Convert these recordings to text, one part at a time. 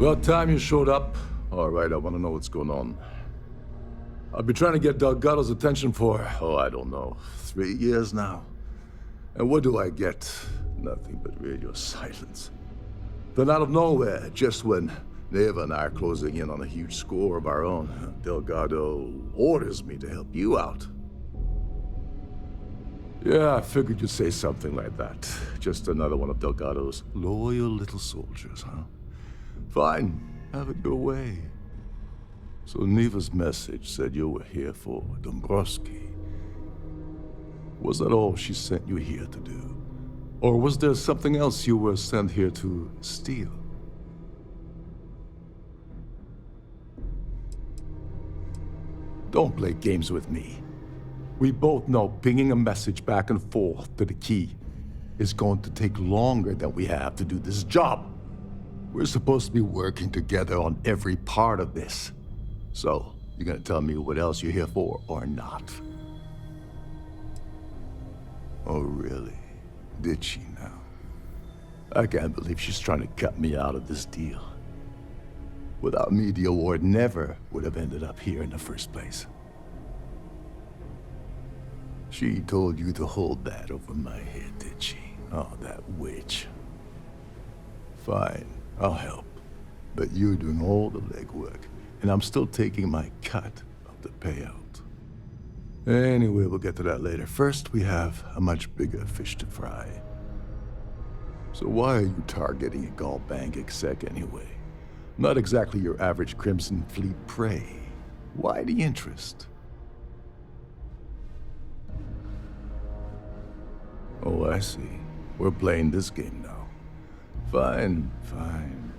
About time you showed up. All right, I want to know what's going on. I've been trying to get Delgado's attention for, I don't know, 3 years now. And what do I get? Nothing but radio silence. Then out of nowhere, just when Neva and I are closing in on a huge score of our own, Delgado orders me to help you out. Yeah, I figured you'd say something like that. Just another one of Delgado's loyal little soldiers, huh? Fine, have it your way. So Neva's message said you were here for Dumbrosky. Was that all she sent you here to do? Or was there something else you were sent here to steal? Don't play games with me. We both know pinging a message back and forth to the key is going to take longer than we have to do this job. We're supposed to be working together on every part of this. So, you gonna tell me what else you're here for or not? Oh, really? Did she now? I can't believe she's trying to cut me out of this deal. Without me, the award never would have ended up here in the first place. She told you to hold that over my head, did she? Oh, that witch. Fine, I'll help. But you're doing all the legwork, and I'm still taking my cut of the payout. Anyway, we'll get to that later. First, we have a much bigger fish to fry. So why are you targeting a Galbank exec anyway? Not exactly your average Crimson Fleet prey. Why the interest? Oh, I see. We're playing this game now. Fine, fine.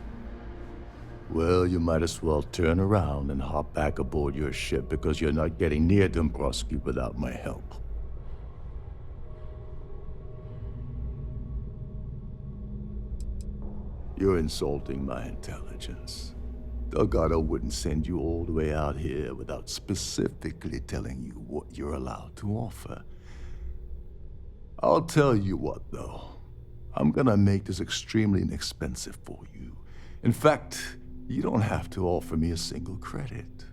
Well, you might as well turn around and hop back aboard your ship because you're not getting near Dumbrosky without my help. You're insulting my intelligence. Delgado wouldn't send you all the way out here without specifically telling you what you're allowed to offer. I'll tell you what, though. I'm gonna make this extremely inexpensive for you. In fact, you don't have to offer me a single credit.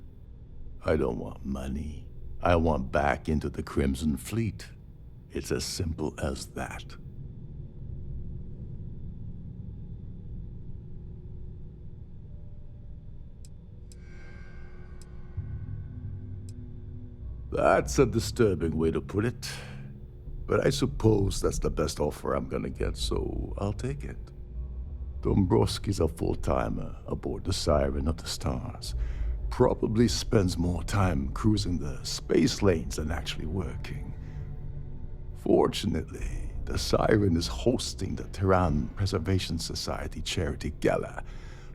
I don't want money. I want back into the Crimson Fleet. It's as simple as that. That's a disturbing way to put it. But I suppose that's the best offer I'm gonna get, so I'll take it. Dumbrosky's a full-timer aboard the Siren of the Stars. Probably spends more time cruising the space lanes than actually working. Fortunately, the Siren is hosting the Terran Preservation Society charity gala.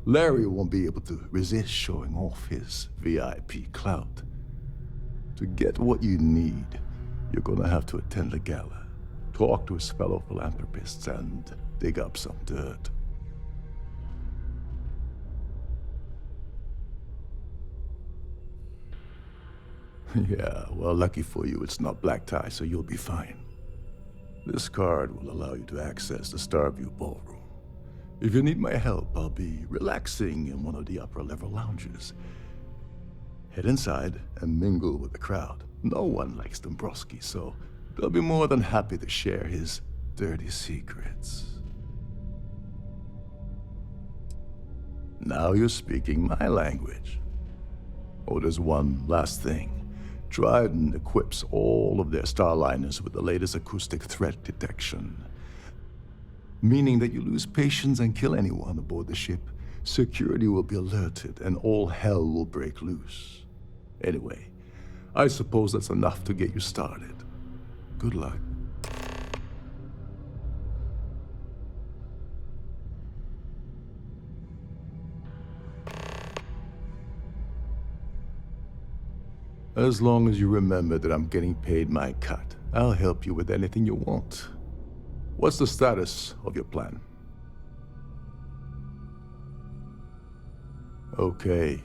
Larry won't be able to resist showing off his VIP clout. To get what you need, you're gonna have to attend the gala, talk to his fellow philanthropists, and dig up some dirt. Yeah, well, lucky for you, it's not black tie, so you'll be fine. This card will allow you to access the Starfield ballroom. If you need my help, I'll be relaxing in one of the upper-level lounges. Head inside and mingle with the crowd. No one likes Dumbrosky, so they'll be more than happy to share his dirty secrets. Now you're speaking my language. Oh, there's one last thing. Trident equips all of their starliners with the latest acoustic threat detection. Meaning that you lose patience and kill anyone aboard the ship, security will be alerted and all hell will break loose. Anyway, I suppose that's enough to get you started. Good luck. As long as you remember that I'm getting paid my cut, I'll help you with anything you want. What's the status of your plan? Okay,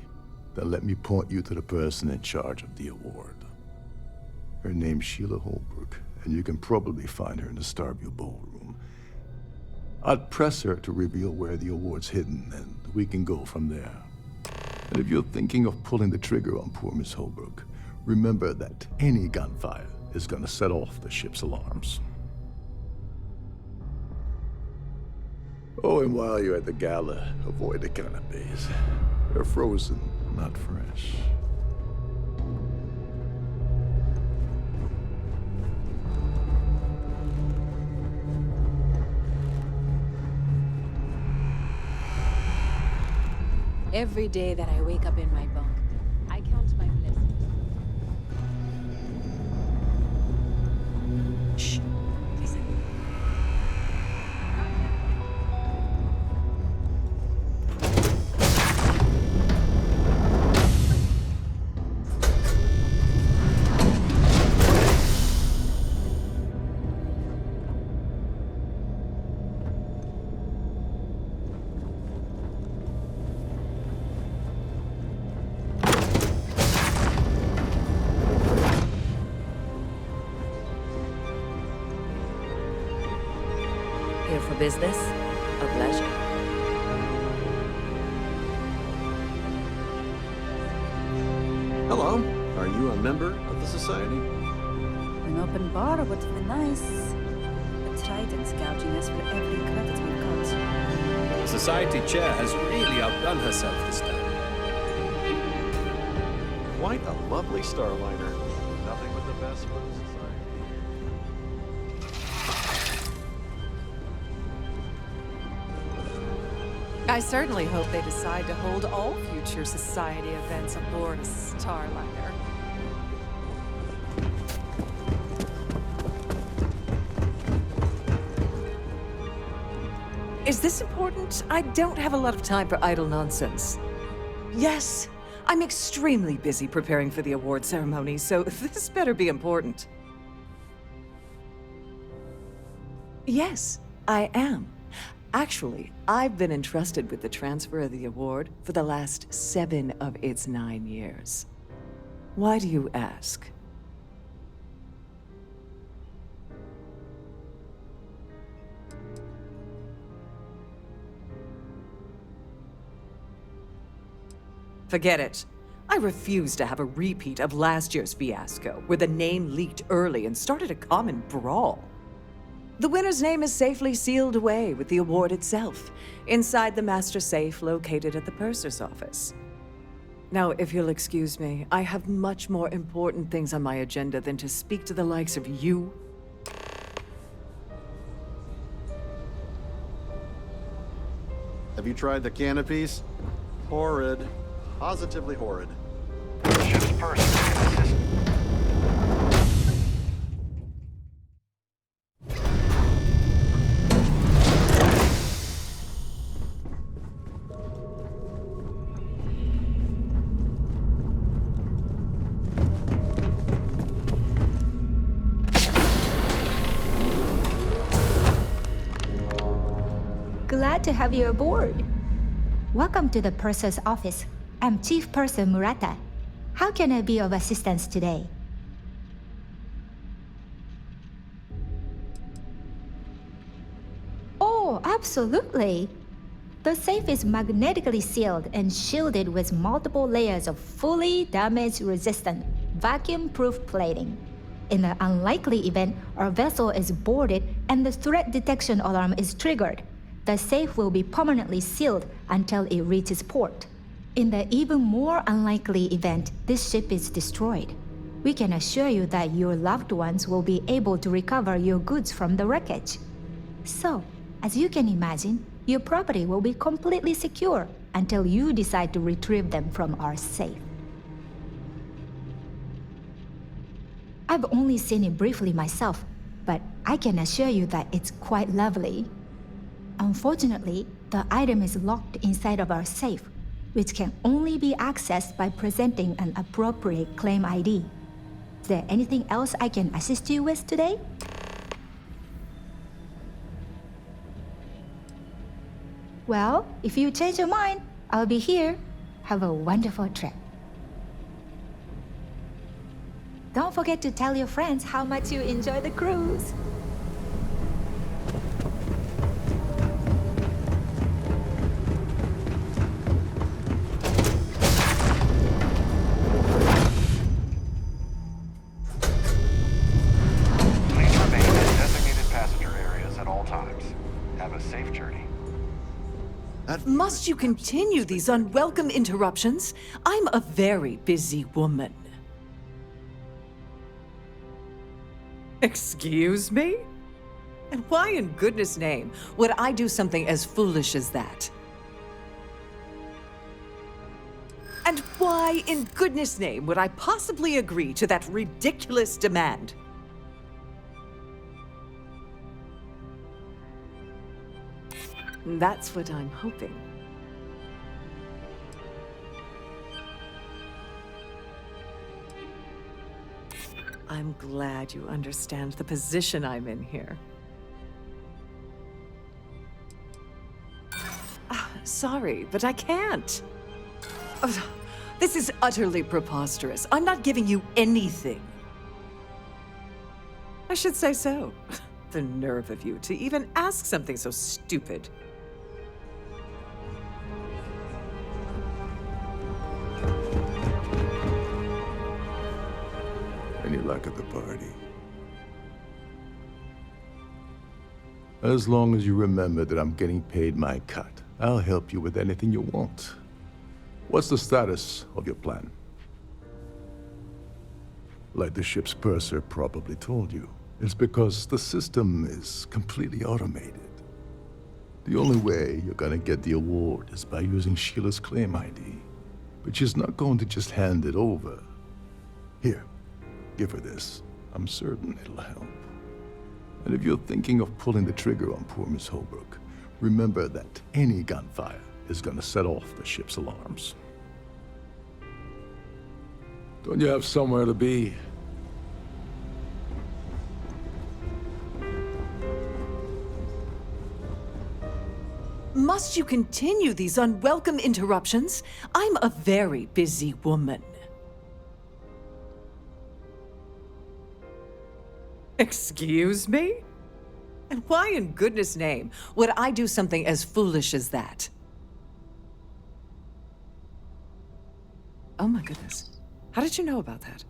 then let me point you to the person in charge of the award. Her name's Sheila Holbrook, and you can probably find her in the Starfield ballroom. I'd press her to reveal where the award's hidden, and we can go from there. And if you're thinking of pulling the trigger on poor Miss Holbrook, remember that any gunfire is gonna set off the ship's alarms. Oh, and while you're at the gala, avoid the canapes. They're frozen, not fresh. Every day that I wake up in my bunk, I count my blessings. Shh. Listen. Here for business? A pleasure. Hello. Are you a member of the Society? An open bar would have been nice. The Trident's gouging us for every credit we've got. The Society chair has really outdone herself this time. Quite a lovely starliner. Nothing but the best for the Society. I certainly hope they decide to hold all future society events aboard a Starliner. Is this important? I don't have a lot of time for idle nonsense. Yes, I'm extremely busy preparing for the award ceremony, so this better be important. Yes, I am. Actually, I've been entrusted with the transfer of the award for the last 7 of its 9 years. Why do you ask? Forget it. I refuse to have a repeat of last year's fiasco, where the name leaked early and started a common brawl. The winner's name is safely sealed away with the award itself, inside the master safe located at the purser's office. Now, if you'll excuse me, I have much more important things on my agenda than to speak to the likes of you. Have you tried the canopies? Horrid. Positively horrid. Ship's person can assist. Glad to have you aboard. Welcome to the purser's office. I'm Chief Purser Murata. How can I be of assistance today? Oh, absolutely. The safe is magnetically sealed and shielded with multiple layers of fully damage-resistant, vacuum-proof plating. In the unlikely event our vessel is boarded and the threat detection alarm is triggered, the safe will be permanently sealed until it reaches port. In the even more unlikely event this ship is destroyed, we can assure you that your loved ones will be able to recover your goods from the wreckage. So, as you can imagine, your property will be completely secure until you decide to retrieve them from our safe. I've only seen it briefly myself, but I can assure you that it's quite lovely. Unfortunately, the item is locked inside of our safe, which can only be accessed by presenting an appropriate claim ID. Is there anything else I can assist you with today? Well, if you change your mind, I'll be here. Have a wonderful trip. Don't forget to tell your friends how much you enjoy the cruise. Must you continue these unwelcome interruptions? I'm a very busy woman. Excuse me? And why in goodness name would I do something as foolish as that? And why in goodness name would I possibly agree to that ridiculous demand? That's what I'm hoping. I'm glad you understand the position I'm in here. Sorry, but I can't. This is utterly preposterous. I'm not giving you anything. I should say so. The nerve of you to even ask something so stupid. Any luck at the party? As long as you remember that I'm getting paid my cut, I'll help you with anything you want. What's the status of your plan? Like the ship's purser probably told you, it's because the system is completely automated. The only way you're gonna get the award is by using Sheila's claim ID, but she's not going to just hand it over. Here, give her this. I'm certain it'll help. And if you're thinking of pulling the trigger on poor Miss Holbrook, remember that any gunfire is gonna set off the ship's alarms. Don't you have somewhere to be? Must you continue these unwelcome interruptions? I'm a very busy woman. Excuse me? And why in goodness name would I do something as foolish as that? Oh my goodness. How did you know about that?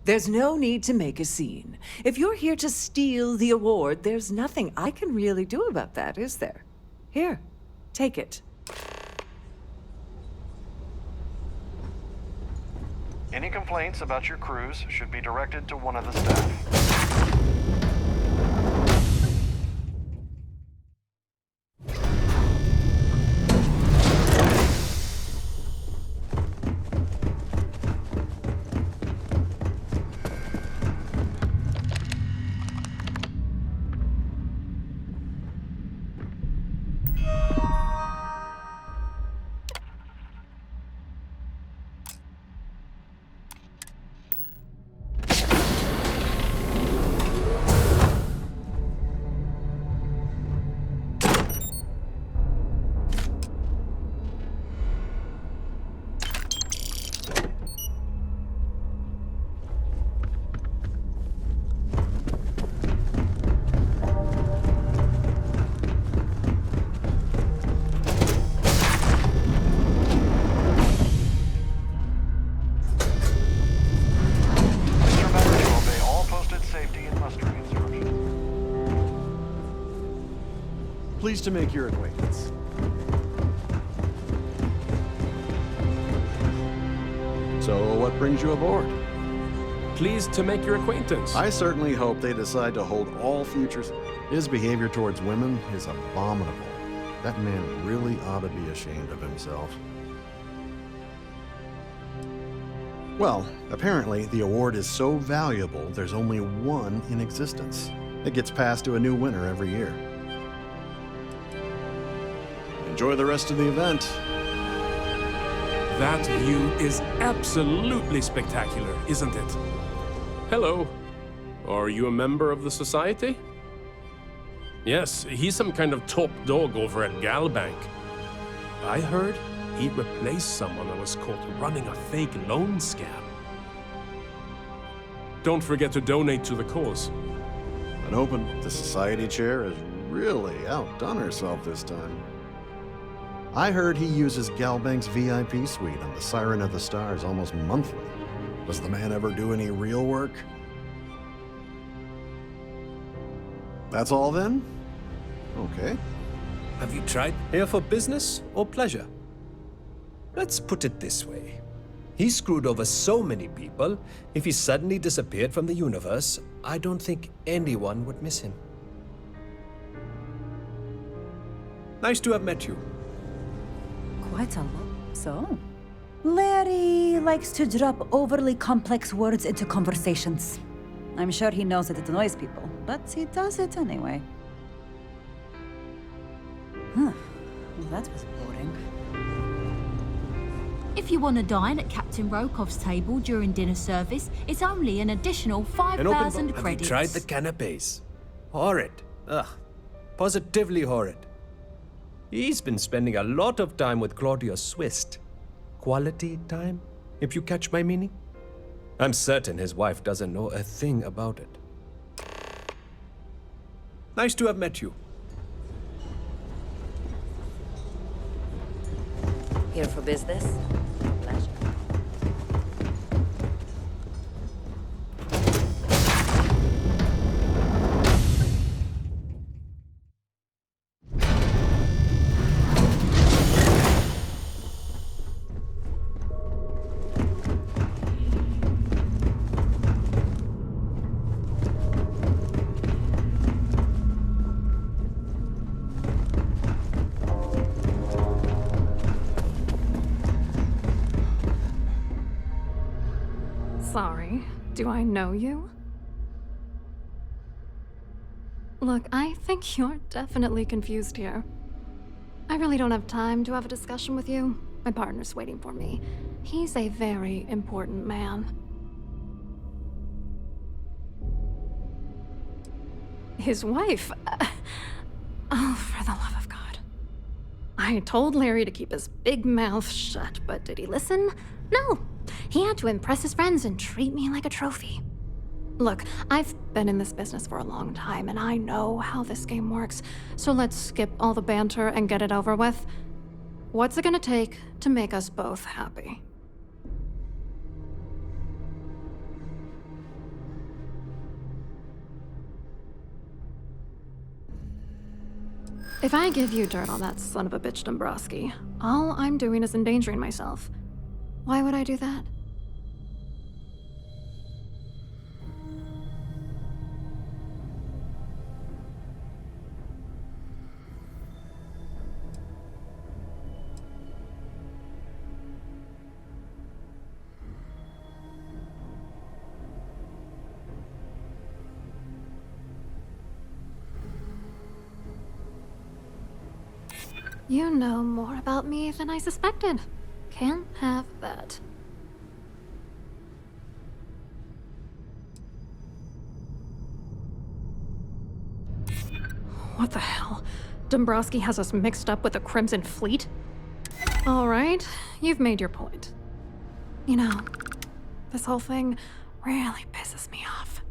There's no need to make a scene. If you're here to steal the award, there's nothing I can really do about that, is there? Here, take it. Any complaints about your cruise should be directed to one of the staff. Pleased to make your acquaintance. So, what brings you aboard? Pleased to make your acquaintance. I certainly hope they decide to hold all futures. His behavior towards women is abominable. That man really ought to be ashamed of himself. Well, apparently the award is so valuable, there's only one in existence. It gets passed to a new winner every year. Enjoy the rest of the event. That view is absolutely spectacular, isn't it? Hello. Are you a member of the society? Yes, he's some kind of top dog over at Galbank. I heard he replaced someone that was caught running a fake loan scam. Don't forget to donate to the cause. And hoping the society chair has really outdone herself this time. I heard he uses Galbank's VIP suite on the Siren of the Stars almost monthly. Does the man ever do any real work? That's all then? Okay. Have you tried? Here for business or pleasure? Let's put it this way. He screwed over so many people, if he suddenly disappeared from the universe, I don't think anyone would miss him. Nice to have met you. Quite a lot. So, Larry likes to drop overly complex words into conversations. I'm sure he knows that it annoys people, but he does it anyway. Huh. Well, that was boring. If you want to dine at Captain Rokov's table during dinner service, it's only an additional 5,000 credits. Have you tried the canapes? Horrid. Ugh. Positively horrid. He's been spending a lot of time with Klaudia Swist. Quality time, if you catch my meaning? I'm certain his wife doesn't know a thing about it. Nice to have met you. Here for business? Pleasure. Sorry, do I know you? Look, I think you're definitely confused here. I really don't have time to have a discussion with you. My partner's waiting for me. He's a very important man. His wife? Oh, for the love of God. I told Larry to keep his big mouth shut, but did he listen? No. He had to impress his friends and treat me like a trophy. Look, I've been in this business for a long time, and I know how this game works, so let's skip all the banter and get it over with. What's it gonna take to make us both happy? If I give you dirt on that son of a bitch Dumbrosky, all I'm doing is endangering myself. Why would I do that? You know more about me than I suspected. Can't have that. What the hell? Dumbrosky has us mixed up with the Crimson Fleet? All right, you've made your point. You know, this whole thing really pisses me off.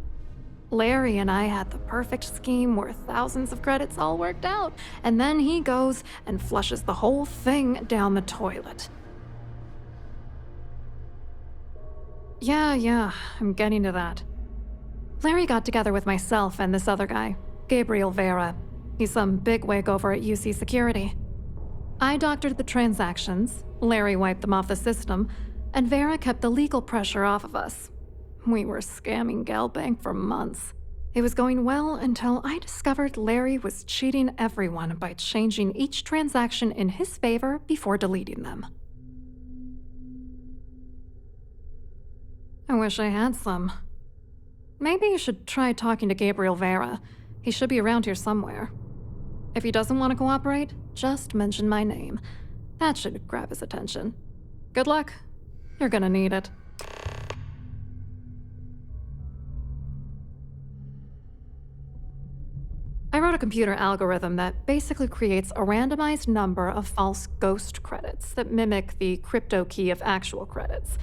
Larry and I had the perfect scheme where thousands of credits all worked out, and then he goes and flushes the whole thing down the toilet. Yeah, I'm getting to that. Larry got together with myself and this other guy, Gabriel Vera. He's some bigwig over at UC Security. I doctored the transactions, Larry wiped them off the system, and Vera kept the legal pressure off of us. We were scamming Galbank for months. It was going well until I discovered Larry was cheating everyone by changing each transaction in his favor before deleting them. I wish I had some. Maybe you should try talking to Gabriel Vera. He should be around here somewhere. If he doesn't want to cooperate, just mention my name. That should grab his attention. Good luck. You're gonna need it. I wrote a computer algorithm that basically creates a randomized number of false ghost credits that mimic the crypto key of actual credits.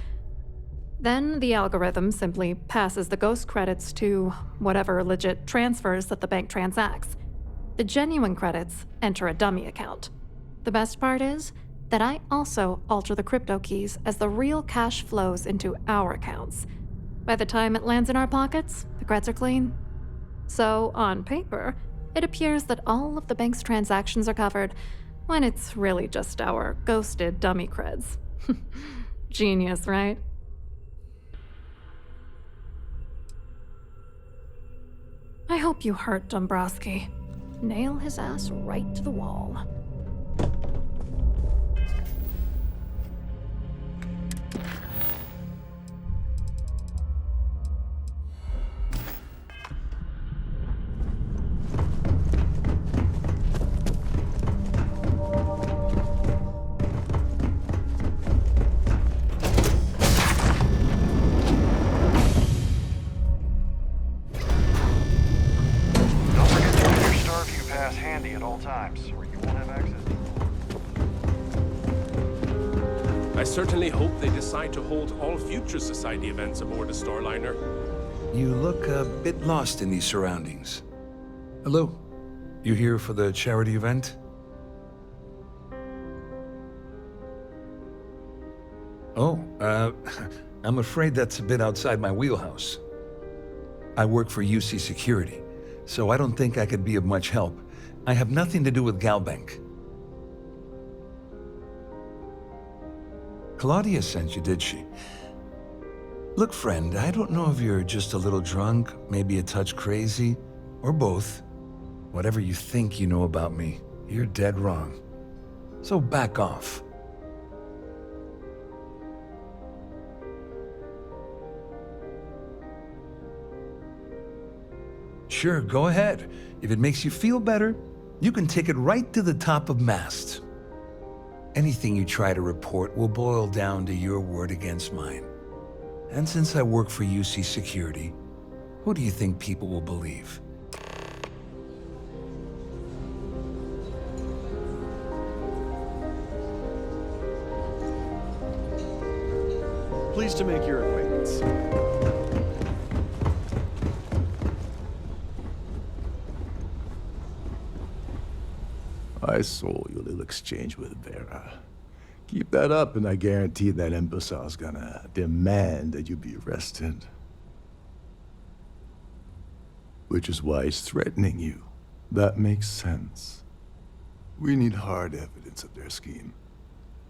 Then the algorithm simply passes the ghost credits to whatever legit transfers that the bank transacts. The genuine credits enter a dummy account. The best part is that I also alter the crypto keys as the real cash flows into our accounts. By the time it lands in our pockets, the creds are clean. So, on paper, It appears that all of the bank's transactions are covered, when it's really just our ghosted dummy creds. Genius, right? I hope you hurt Dumbrosky. Nail his ass right to the wall. I certainly hope they decide to hold all future Society events aboard the Starliner. You look a bit lost in these surroundings. Hello? You here for the charity event? Oh, I'm afraid that's a bit outside my wheelhouse. I work for UC Security, so I don't think I could be of much help. I have nothing to do with Galbank. Klaudia sent you, did she? Look, friend, I don't know if you're just a little drunk, maybe a touch crazy, or both. Whatever you think you know about me, you're dead wrong. So back off. Sure, go ahead. If it makes you feel better, you can take it right to the top of mast. Anything you try to report will boil down to your word against mine. And since I work for UC Security, who do you think people will believe? Pleased to make your acquaintance. I saw your little exchange with Vera. Keep that up, and I guarantee that imbecile's gonna demand that you be arrested. Which is why he's threatening you. That makes sense. We need hard evidence of their scheme.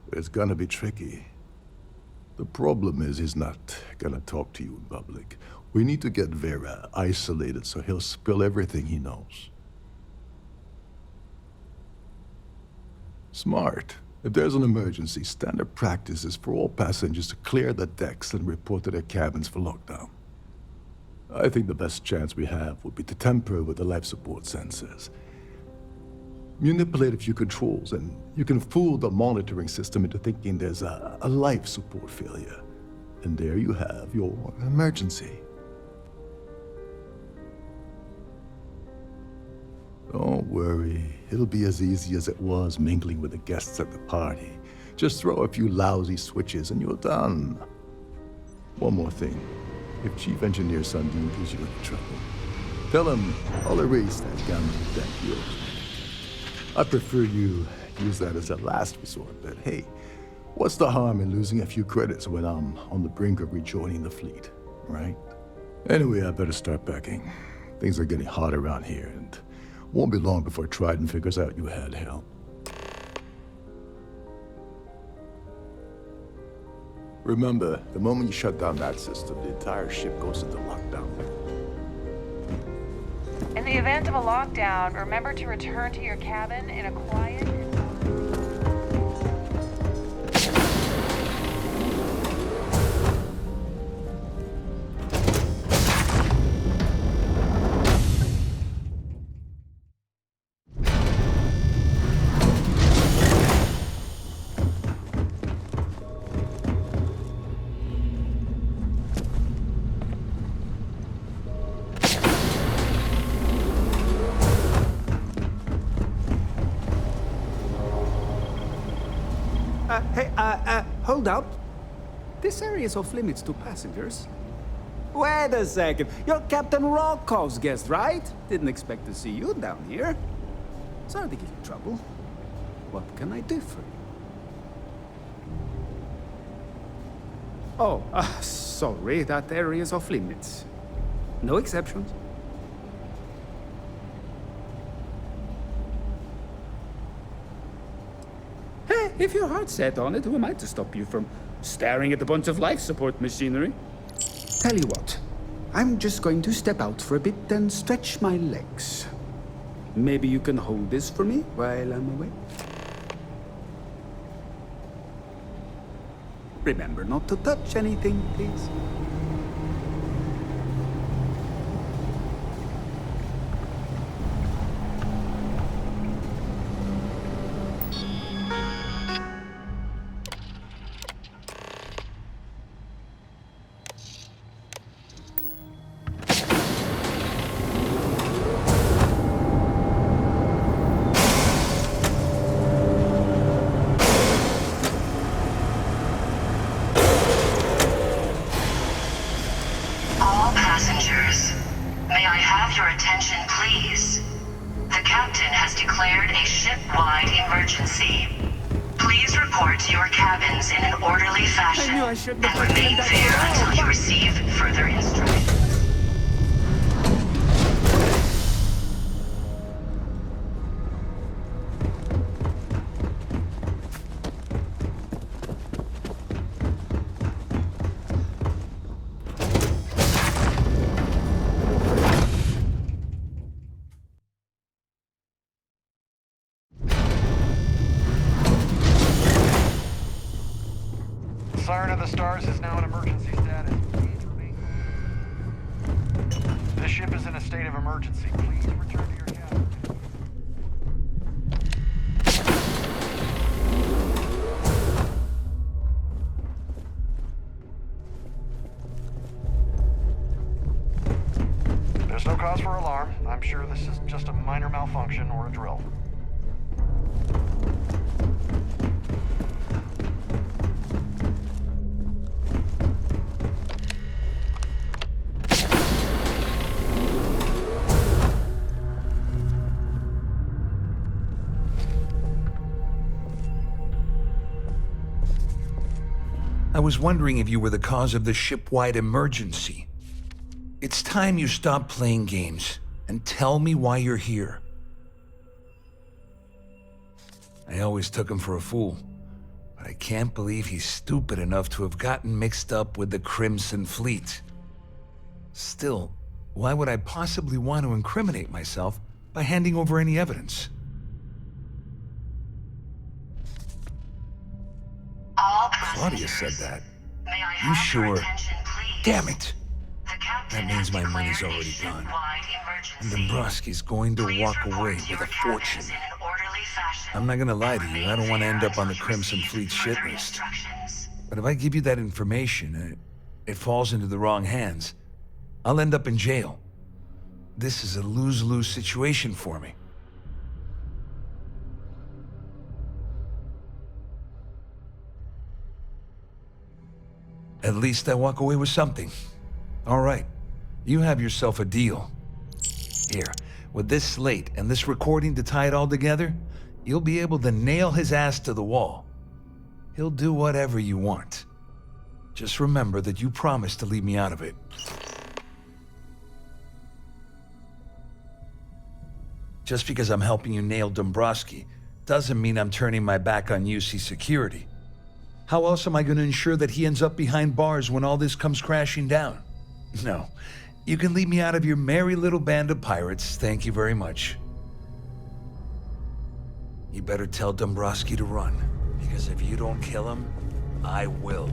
But it's gonna be tricky. The problem is he's not gonna talk to you in public. We need to get Vera isolated so he'll spill everything he knows. Smart. If there's an emergency, standard practice is for all passengers to clear the decks and report to their cabins for lockdown. I think the best chance we have would be to tamper with the life support sensors. Manipulate a few controls, and you can fool the monitoring system into thinking there's a life support failure. And there you have your emergency. Don't worry, it'll be as easy as it was mingling with the guests at the party. Just throw a few lousy switches and you're done. One more thing. If Chief Engineer Sandin gives you any trouble, tell him I'll erase that gamma deck yours. I prefer you use that as a last resort, but hey, what's the harm in losing a few credits when I'm on the brink of rejoining the fleet, right? Anyway, I better start packing. Things are getting hot around here, and won't be long before Trident figures out you had help. Remember, the moment you shut down that system, the entire ship goes into lockdown. In the event of a lockdown, remember to return to your cabin in a quiet and hold up. This area is off limits to passengers. Wait a second. You're Captain Rokov's guest, right? Didn't expect to see you down here. Sorry to give you trouble. What can I do for you? Oh, sorry. That area is off limits. No exceptions. If your heart's set on it, who am I to stop you from staring at a bunch of life support machinery? Tell you what, I'm just going to step out for a bit and stretch my legs. Maybe you can hold this for me while I'm away? Remember not to touch anything, please. And remain there until you receive further instructions. Siren of the Stars is now in emergency status. Please remain. This ship is in a state of emergency. Please return to your cabin. There's no cause for alarm. I'm sure this is just a minor malfunction or a drill. I was wondering if you were the cause of the ship-wide emergency. It's time you stop playing games and tell me why you're here. I always took him for a fool, but I can't believe he's stupid enough to have gotten mixed up with the Crimson Fleet. Still, why would I possibly want to incriminate myself by handing over any evidence? Klaudia said that. You sure? Damn it! That means my money's already gone. And Dumbrosky's going to walk away with a fortune. I'm not gonna lie to you, I don't want to end up on the Crimson Fleet shit list. But if I give you that information, and it falls into the wrong hands, I'll end up in jail. This is a lose-lose situation for me. At least I walk away with something. All right, you have yourself a deal. Here, with this slate and this recording to tie it all together, you'll be able to nail his ass to the wall. He'll do whatever you want. Just remember that you promised to leave me out of it. Just because I'm helping you nail Dumbrosky doesn't mean I'm turning my back on UC security. How else am I going to ensure that he ends up behind bars when all this comes crashing down? No, you can leave me out of your merry little band of pirates, thank you very much. You better tell Dumbrosky to run, because if you don't kill him, I will.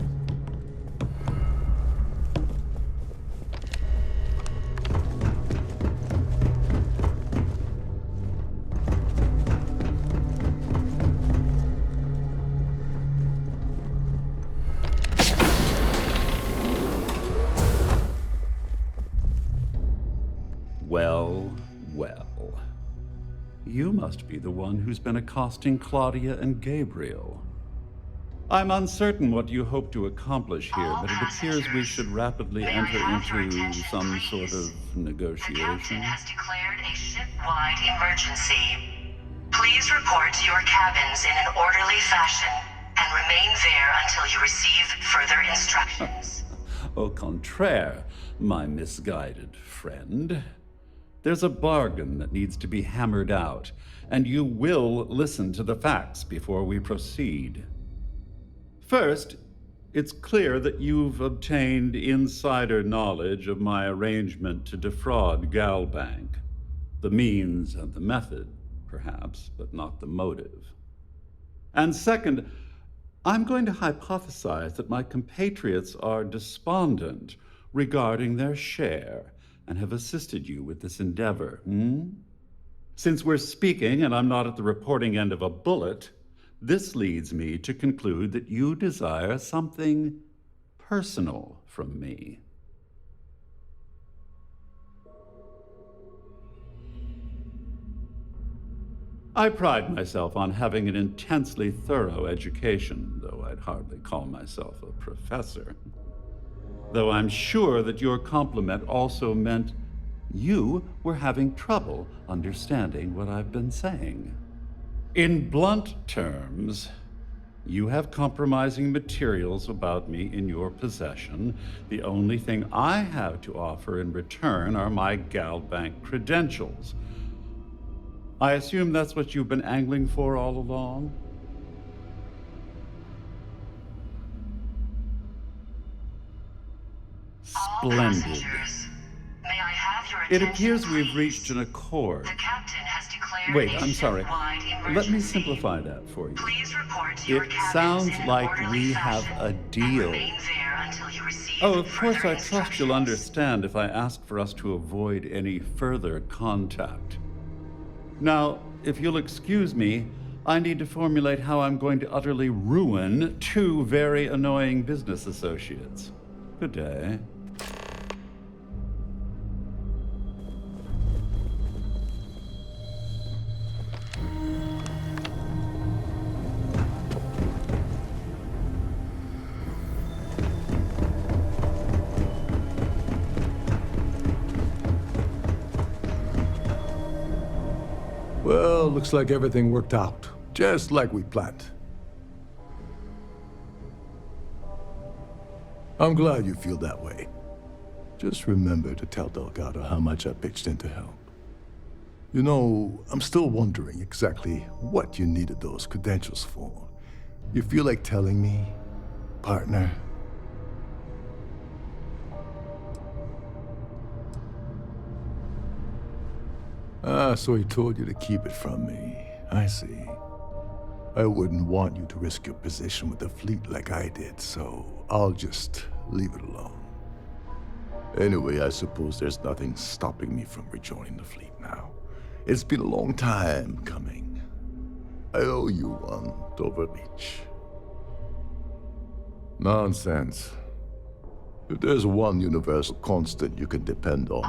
Well, well. You must be the one who's been accosting Klaudia and Gabriel. I'm uncertain what you hope to accomplish here, but it appears we should rapidly enter into some sort of negotiation. The captain has declared a ship-wide emergency. Please report to your cabins in an orderly fashion and remain there until you receive further instructions. Au contraire, my misguided friend. There's a bargain that needs to be hammered out, and you will listen to the facts before we proceed. First, it's clear that you've obtained insider knowledge of my arrangement to defraud Galbank. The means and the method, perhaps, but not the motive. And second, I'm going to hypothesize that my compatriots are despondent regarding their share and have assisted you with this endeavor. Since we're speaking and I'm not at the reporting end of a bullet, this leads me to conclude that you desire something personal from me. I pride myself on having an intensely thorough education, though I'd hardly call myself a professor. Though I'm sure that your compliment also meant you were having trouble understanding what I've been saying. In blunt terms, you have compromising materials about me in your possession. The only thing I have to offer in return are my Galbank credentials. I assume that's what you've been angling for all along? Splendid. It appears we've reached an accord. Wait, I'm sorry. Let me simplify that for you. It sounds like we have a deal. Oh, of course, I trust you'll understand if I ask for us to avoid any further contact. Now, if you'll excuse me, I need to formulate how I'm going to utterly ruin two very annoying business associates. Good day. Well, looks like everything worked out, just like we planned. I'm glad you feel that way. Just remember to tell Delgado how much I pitched in to help. You know, I'm still wondering exactly what you needed those credentials for. You feel like telling me, partner? Ah, so he told you to keep it from me. I see. I wouldn't want you to risk your position with the fleet like I did, so I'll just leave it alone. Anyway, I suppose there's nothing stopping me from rejoining the fleet now. It's been a long time coming. I owe you one, Doverich. Nonsense. If there's one universal constant you can depend on,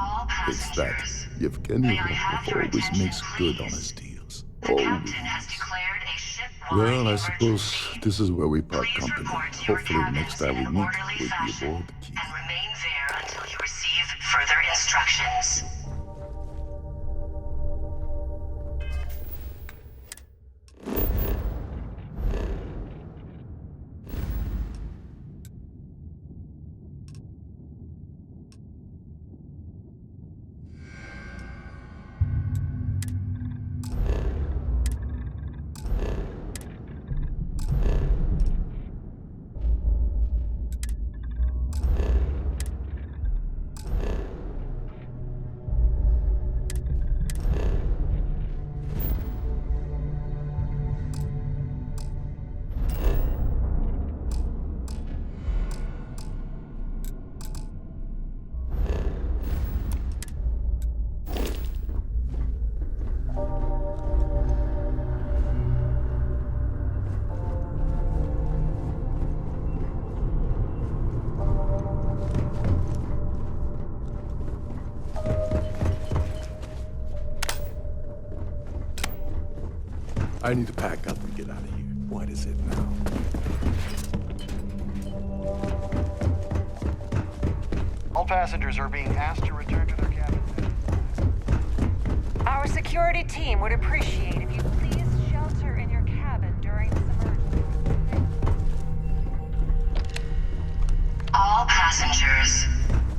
it's that Evgeny Rokov always makes good on his deals. Always. Well, I suppose this is where we part company. Hopefully the next time we meet, we'll be aboard the key. And remain there until you receive further instructions. I need to pack up and get out of here. What is it now? All passengers are being asked to return to their cabins. Our security team would appreciate if you please shelter in your cabin during this emergency. All passengers,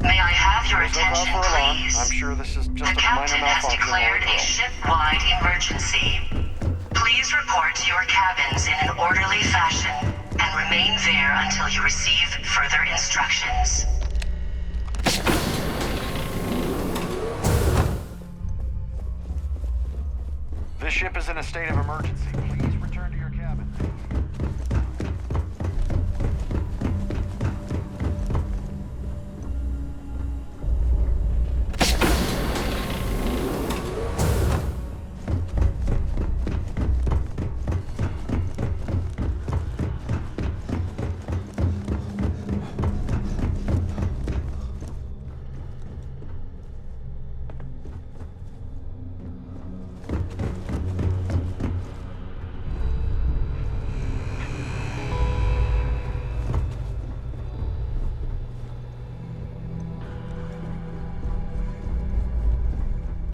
may I have your attention, please? I'm sure this is just the a minor captain has malfunction. declared a ship-wide emergency. Please report to your cabins in an orderly fashion and remain there until you receive further instructions. This ship is in a state of emergency. Please return to your cabin.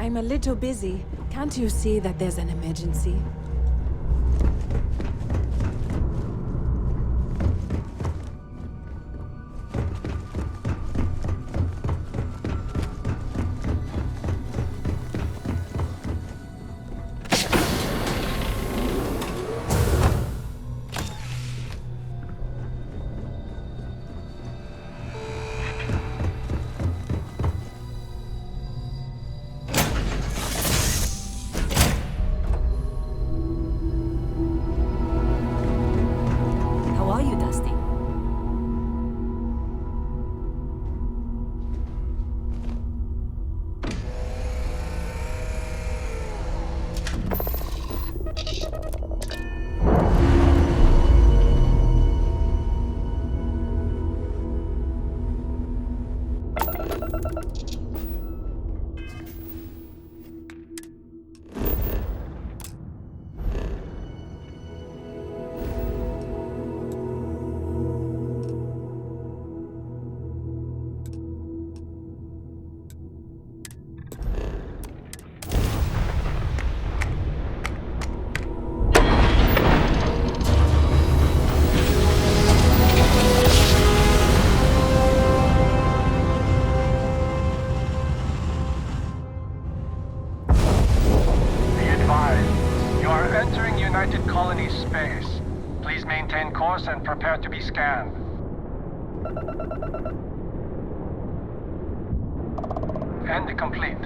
I'm a little busy. Can't you see that there's an emergency? And prepare to be scanned. End complete.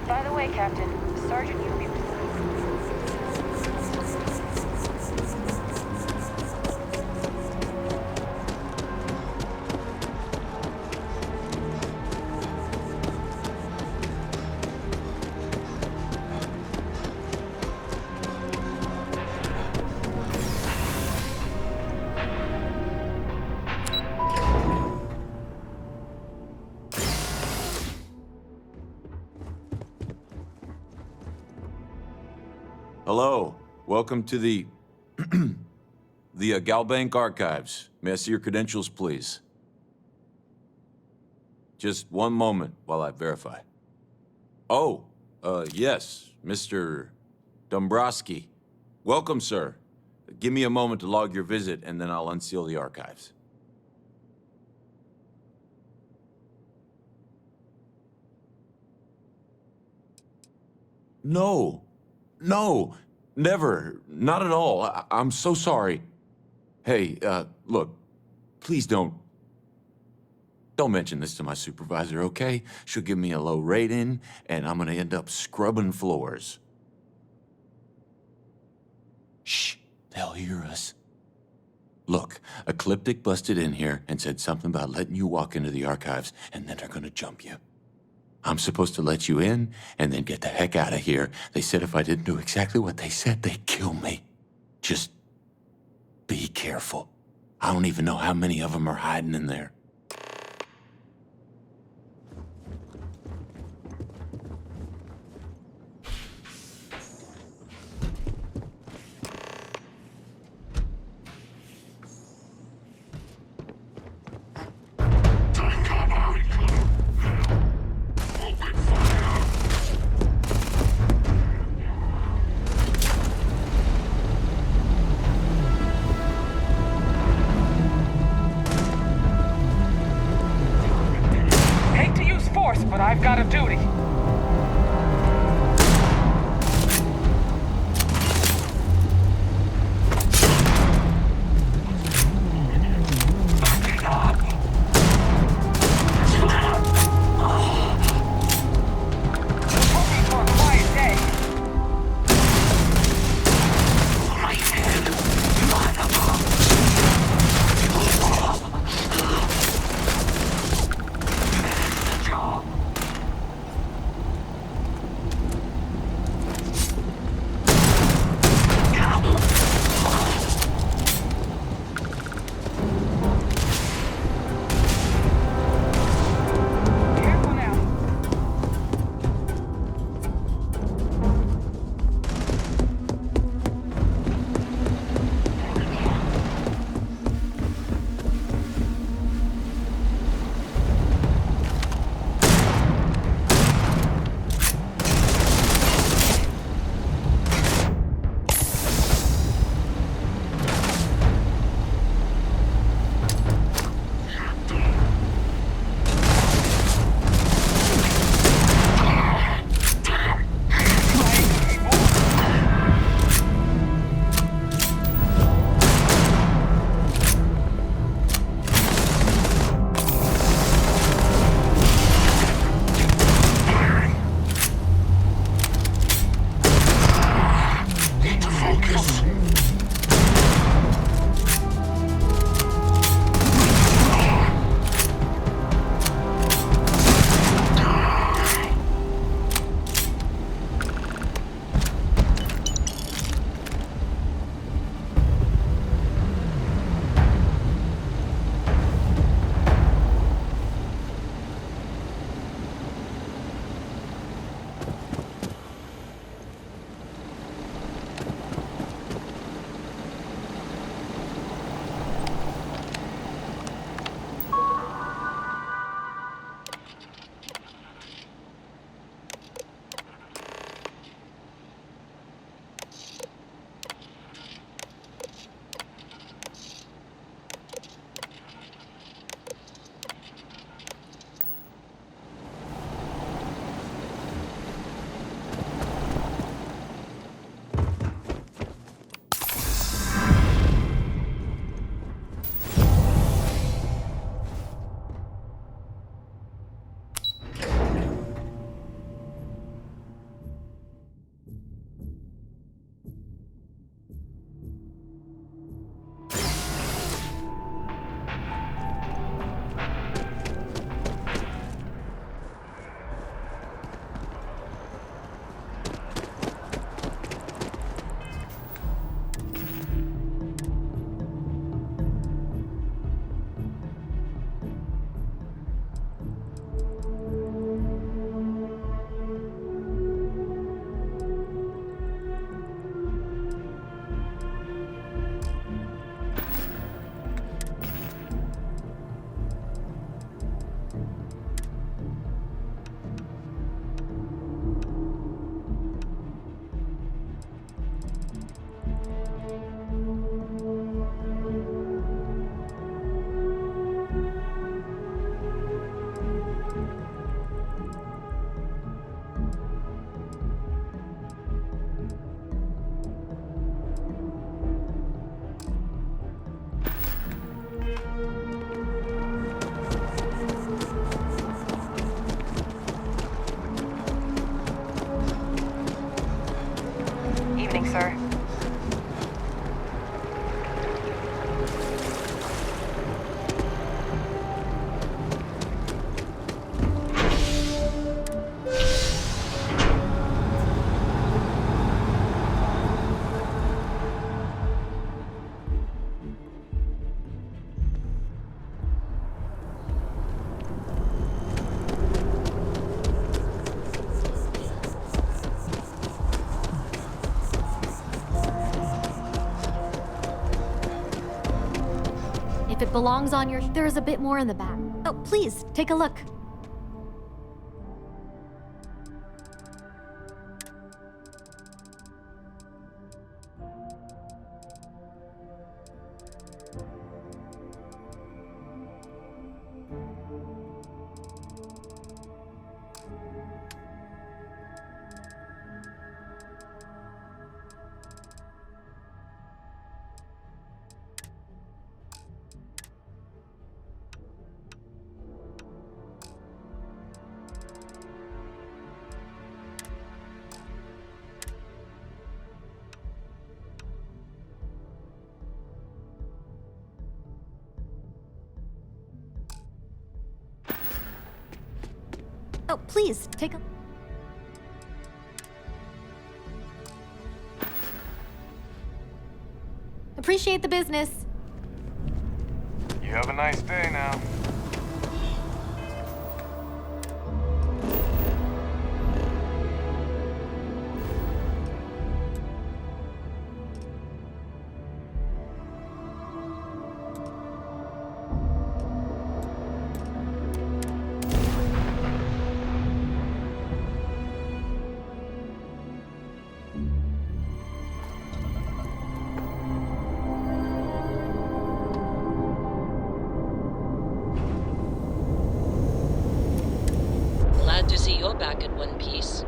By the way, Captain, Sergeant Yubi. Hello. Welcome to the Galbank Archives. May I see your credentials, please? Just one moment while I verify. Oh, yes, Mr. Dumbrosky. Welcome, sir. Give me a moment to log your visit, and then I'll unseal the archives. No. No. Never. Not at all. I'm so sorry. Hey, look. Please don't mention this to my supervisor, okay? She'll give me a low rating, and I'm gonna end up scrubbing floors. Shh. They'll hear us. Look, Ecliptic busted in here and said something about letting you walk into the archives, and then they're gonna jump you. I'm supposed to let you in, and then get the heck out of here. They said if I didn't do exactly what they said, they'd kill me. Just be careful. I don't even know how many of them are hiding in there. But I've got a duty. belongs on your... There's a bit more in the back. Oh, please, take a look. Oh, please, take a... Appreciate the business. You have a nice day now. Glad to see you're back in one piece.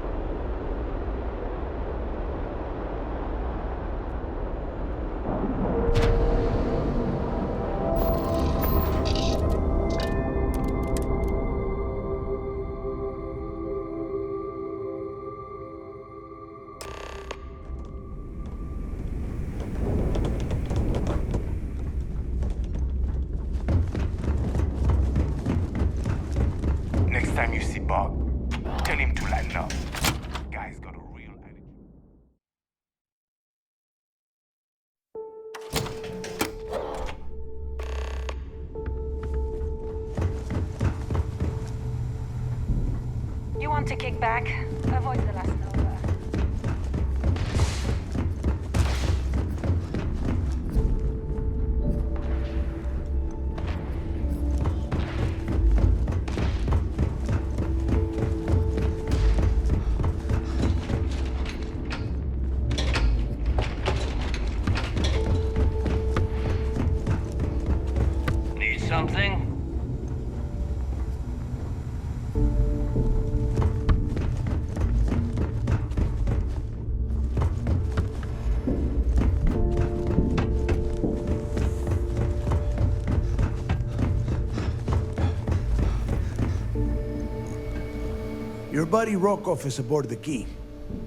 Next time you see Bob, tell him to lighten up. Guy's got a real attitude. You want to kick back? Avoid the last Nova. Need something? Your buddy Rokov is aboard the Key.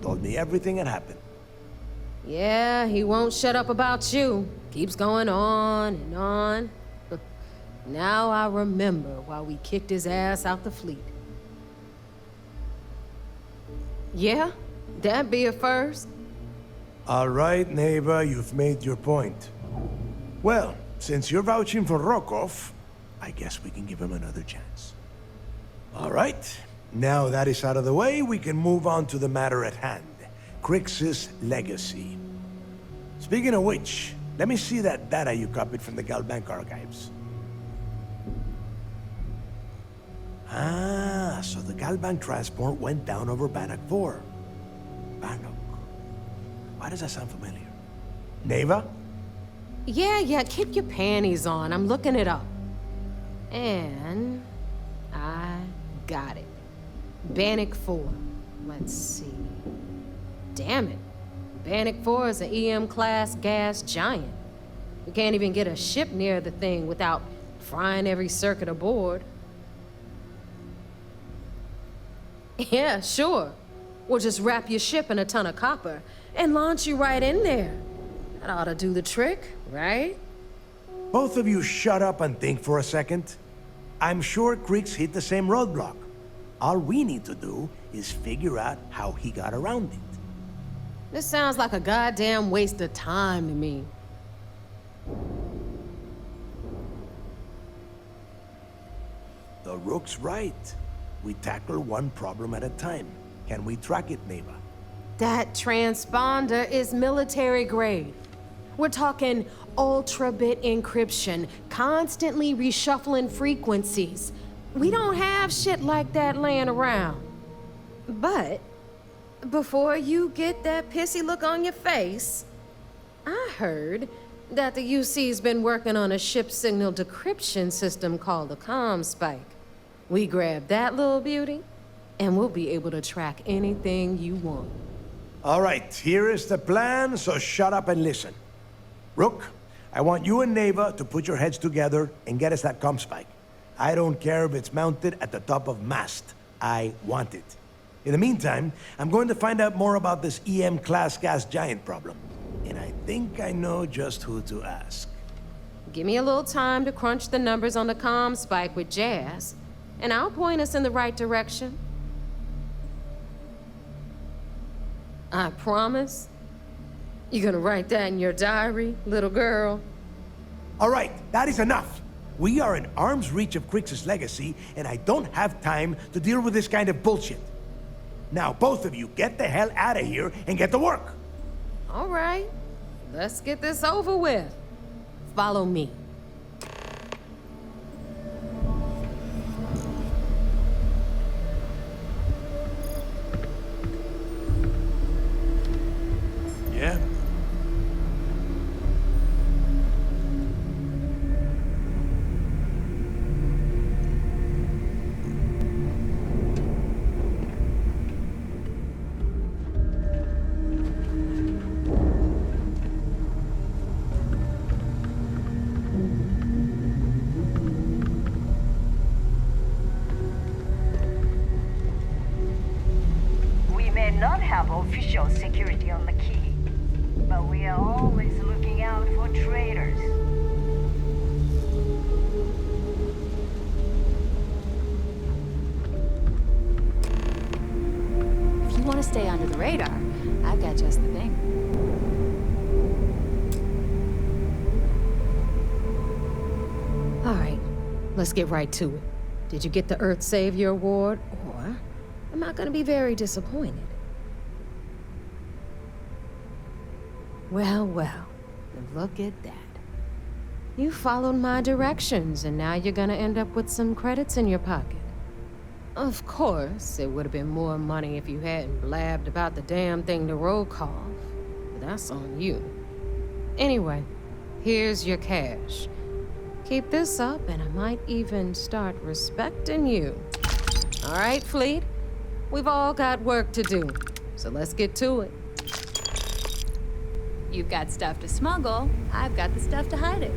Told me everything that happened. Yeah, he won't shut up about you. Keeps going on and on. Now I remember why we kicked his ass out the fleet. Yeah, that'd be a first. All right, neighbor, you've made your point. Well, since you're vouching for Rokov, I guess we can give him another chance. All right, now that is out of the way, we can move on to the matter at hand. Crix's legacy. Speaking of which, let me see that data you copied from the Galbank Archives. Ah, so the Galbank transport went down over Bannock 4. Bannock. Why does that sound familiar? Neva? Yeah, keep your panties on. I'm looking it up. And I got it. Bannock 4. Let's see. Damn it. Bannock 4 is an EM-class gas giant. We can't even get a ship near the thing without frying every circuit aboard. Yeah, sure. We'll just wrap your ship in a ton of copper and launch you right in there. That ought to do the trick, right? Both of you shut up and think for a second. I'm sure Crix hit the same roadblock. All we need to do is figure out how he got around it. This sounds like a goddamn waste of time to me. The Rook's right. We tackle one problem at a time. Can we track it, Neva? That transponder is military grade. We're talking ultra-bit encryption, constantly reshuffling frequencies. We don't have shit like that laying around. But before you get that pissy look on your face, I heard that the UC's been working on a ship signal decryption system called a ComSpike. We grab that little beauty, and we'll be able to track anything you want. All right, here is the plan, so shut up and listen. Rook, I want you and Neva to put your heads together and get us that ComSpike. I don't care if it's mounted at the top of mast. I want it. In the meantime, I'm going to find out more about this EM-class gas giant problem. And I think I know just who to ask. Give me a little time to crunch the numbers on the ComSpike with Jazz, and I'll point us in the right direction. I promise. You gonna write that in your diary, little girl? All right, that is enough. We are in arm's reach of Crix's legacy, and I don't have time to deal with this kind of bullshit. Now, both of you, get the hell out of here and get to work. All right, let's get this over with. Follow me. Yeah? Not have official security on the key, but we are always looking out for traitors. If you want to stay under the radar, I've got just the thing. All right, let's get right to it. Did you get the Earth Savior Award, or am I gonna be very disappointed? Well, well, look at that. You followed my directions, and now you're gonna end up with some credits in your pocket. Of course, it would have been more money if you hadn't blabbed about the damn thing to Rokov, but that's on you. Anyway, here's your cash. Keep this up, and I might even start respecting you. All right, Fleet? We've all got work to do, so let's get to it. You've got stuff to smuggle. I've got the stuff to hide it.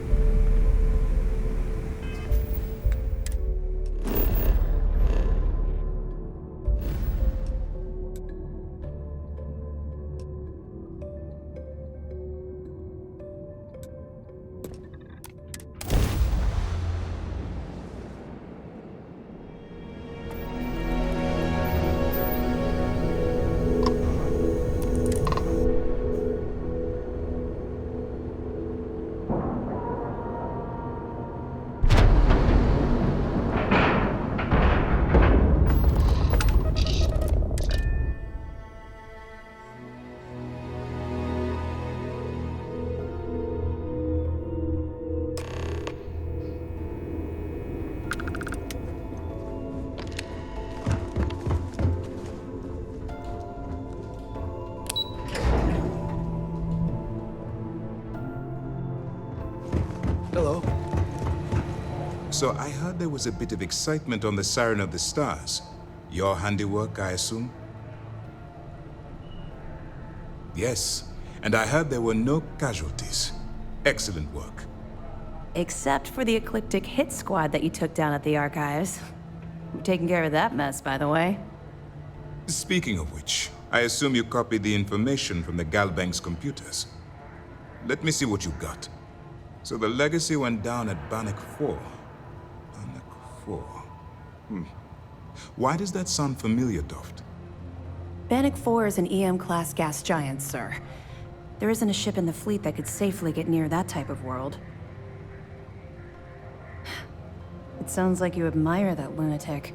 Hello. So I heard there was a bit of excitement on the Siren of the Stars. Your handiwork, I assume? Yes, and I heard there were no casualties. Excellent work. Except for the Ecliptic hit squad that you took down at the Archives. We're taking care of that mess, by the way. Speaking of which, I assume you copied the information from the Galbank's computers. Let me see what you got. So the legacy went down at Bannock 4. Bannock 4. Why does that sound familiar, Toft? Bannock 4 is an EM-class gas giant, sir. There isn't a ship in the fleet that could safely get near that type of world. It sounds like you admire that lunatic.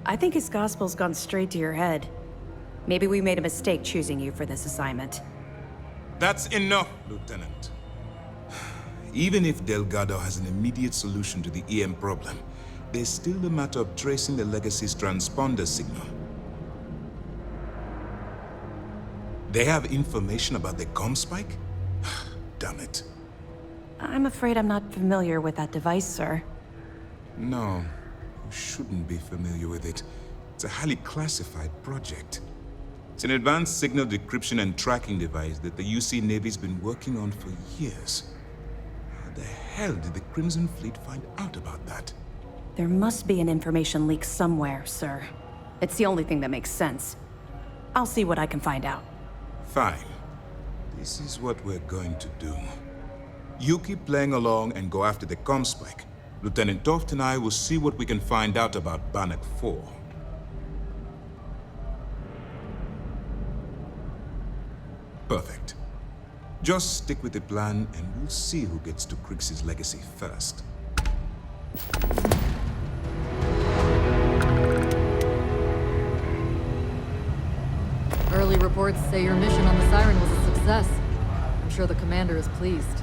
I think his gospel's gone straight to your head. Maybe we made a mistake choosing you for this assignment. That's enough, Lieutenant. Even if Delgado has an immediate solution to the EM problem, there's still the matter of tracing the Legacy's transponder signal. They have information about the comm spike? Damn it. I'm afraid I'm not familiar with that device, sir. No, you shouldn't be familiar with it. It's a highly classified project. It's an advanced signal decryption and tracking device that the UC Navy's been working on for years. How the hell did the Crimson Fleet find out about that? There must be an information leak somewhere, sir. It's the only thing that makes sense. I'll see what I can find out. Fine. This is what we're going to do. You keep playing along and go after the comm spike. Lieutenant Toft and I will see what we can find out about Bannock 4. Perfect. Just stick with the plan and we'll see who gets to Crix's legacy first. Early reports say your mission on the Siren was a success. I'm sure the commander is pleased.